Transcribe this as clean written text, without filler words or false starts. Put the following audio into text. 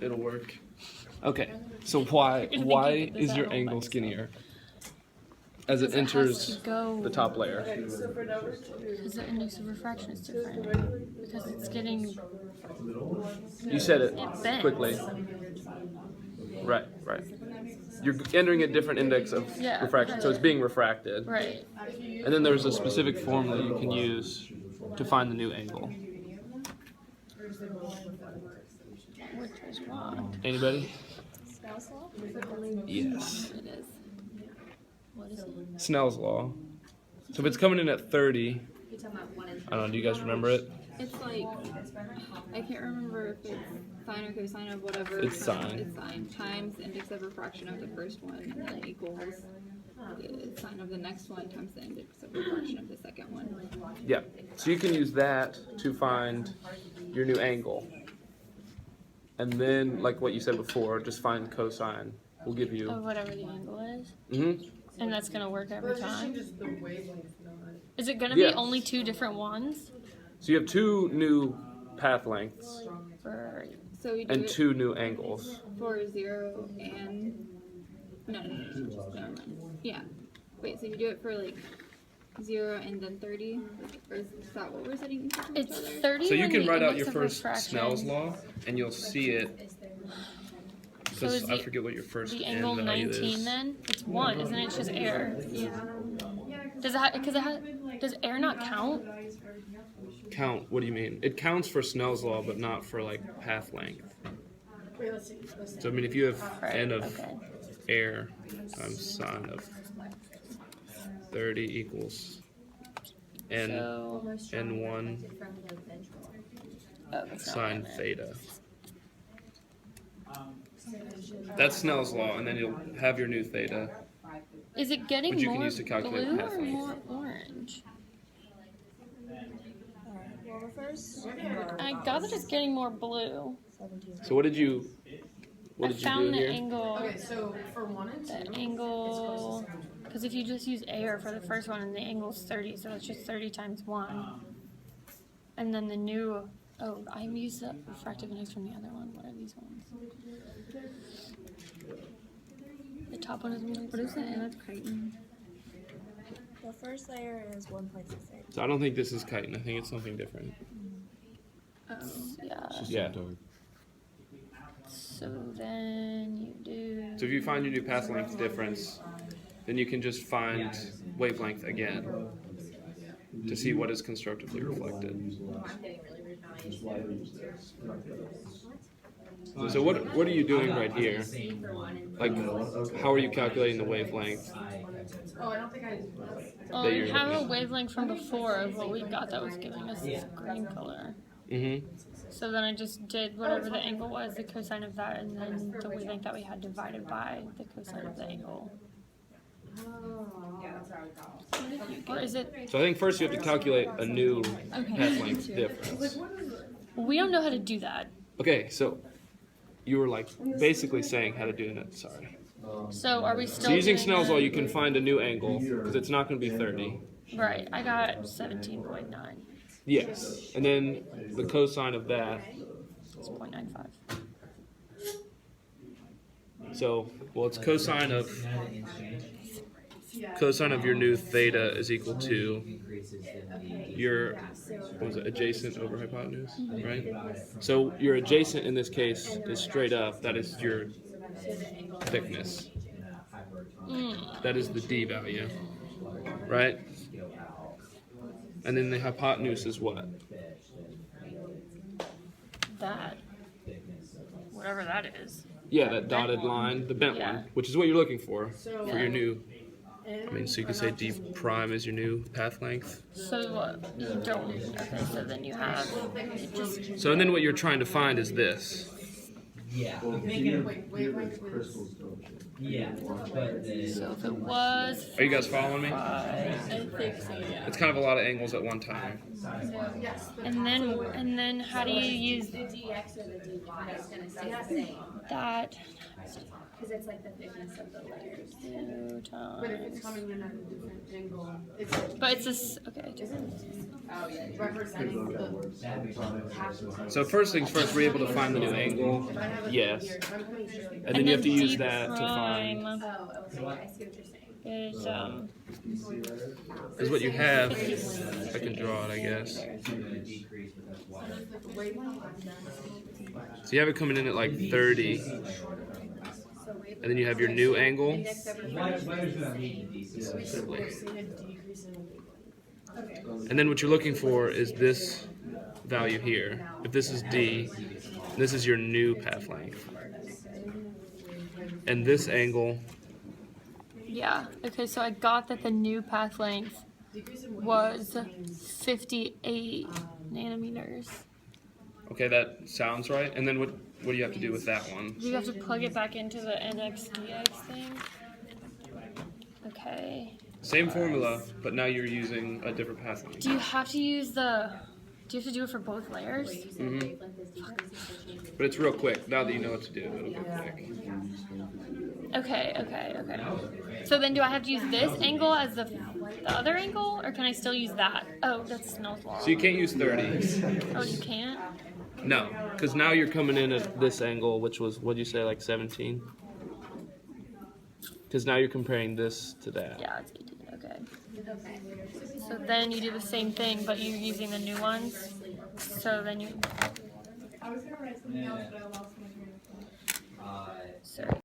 It'll work. Okay, so why is your angle skinnier as it enters the top layer? Because the index of refraction is different. Because it's getting. You said it bends. quickly. Right. You're entering a different index of refraction, so it's being refracted. Right. And then there's a specific formula you can use to find the new angle. Which is wrong. Anybody? Snell's law? Yes. It is. What is it? Snell's law. So if it's coming in at 30, I don't know, do you guys remember it? It's like, I can't remember if it's sine or cosine of whatever. It's sine. It's sine times the index of refraction of the first one, and then equals the sine of the next one times the index of refraction of the second one. Yeah. So you can use that to find your new angle. And then, like what you said before, just find cosine. We'll give you. Of whatever the angle is. Mm-hmm. And that's going to work every time? Is it going to be only two different ones? So you have two new path lengths So we do and it two new angles. for 0 and no, never mind. Yeah. Wait, so you do it for like 0 and then 30, or is that what we're setting each other? It's 30. So you when can the write out index your of first refraction- Snell's law, and you'll see it. So is I forget what your first the n angle value 19 is. then? It's 1, isn't it? It's just air. Yeah. Does air not count? Count? What do you mean? It counts for Snell's law, but not for like path length. So I mean, if you have n of air times sine of 30 equals n n1 sine theta. That's Snell's law, and then you'll have your new theta. Is it getting Which you can more use to calculate blue path or length. more orange? Well, the first. I got that it's getting more blue. So what did you I do found the here? angle. Okay, so for 1 and 2, The angle. Because if you just use air for the first one, and the angle's 30, so it's just 30 times 1. And then the new. Oh, I used the refractive index from the other one. What are these ones? The top one is What is that? That's chitin. The first layer is 1.68. So I don't think this is chitin. I think it's something different. Yeah. Yeah. So then you do. So if you find your new path length difference, then you can just find wavelength again to see what is constructively reflected. So what are you doing right here? Like, how are you calculating the wavelength? oh, I don't think I. Well, we have a wavelength from before of what we got that was giving us this green color. Mm-hmm. So then I just did whatever the angle was, the cosine of that, and then the wavelength that we had divided by the cosine of the angle. Or is it? So I think first you have to calculate a new path length difference. We don't know how to do that. Okay, so you were like basically saying how to do that. Sorry. So are we still? So using doing Snell's that? law, you can find a new angle because it's not going to be 30. Right. I got 17.9. Yes, and then the cosine of that. It's 0.95. So, well, it's cosine of your new theta is equal to your what was it, adjacent over hypotenuse, right? So your adjacent in this case is straight up. That is your thickness. That is the d value, right? And then the hypotenuse is what? That. Whatever that is. Yeah, that dotted line, the bent Yeah. one, which is what you're looking for your new. I mean, so you could say d prime is your new path length. So what? You don't. Okay, so then you have. It just. So and then what you're trying to find is this. Yeah. Wait, wavelength is. So if it was Are you guys following me? 5, I think so, yeah. It's kind of a lot of angles at one time. and then how do you use The dx or the dy is gonna stay the same, that because it's like the thickness of the layers. 2 But if it's times? coming in at a different angle, it's But it's this. Okay. representing the half. So first things first, we're able to find the new angle. If I have it Yes. here, if I'm coming straight. And then you have to use D that to find. prime Oh, okay, I see what you're saying. is Is what you have. I can draw it, I guess. So you have it coming in at like 30, and then you have your new angle. We're seeing a decrease in. And then what you're looking for is this value here. If this is D, this is your new path length. And this angle, yeah. Okay, so I got that the new path length was 58 nanometers. okay, that sounds right. And then what do you have to do with that one? Do you have to plug it back into the NX DX thing? Okay. Same formula, but now you're using a different path length. Do you have to use the? Do you have to do it for both layers? Mm-hmm. But it's real quick. Now that you know what to do, it'll be quick. Okay. So then do I have to use this angle as the other angle, or can I still use that? Oh, that's no law. So you can't use 30. Oh, you can't? No, because now you're coming in at this angle, which was, what'd you say, like 17? Because now you're comparing this to that. Yeah, it's 18. Okay. So then you do the same thing, but you're using the new ones. So then you. I was gonna write something else, but I lost my train of thought. Sorry.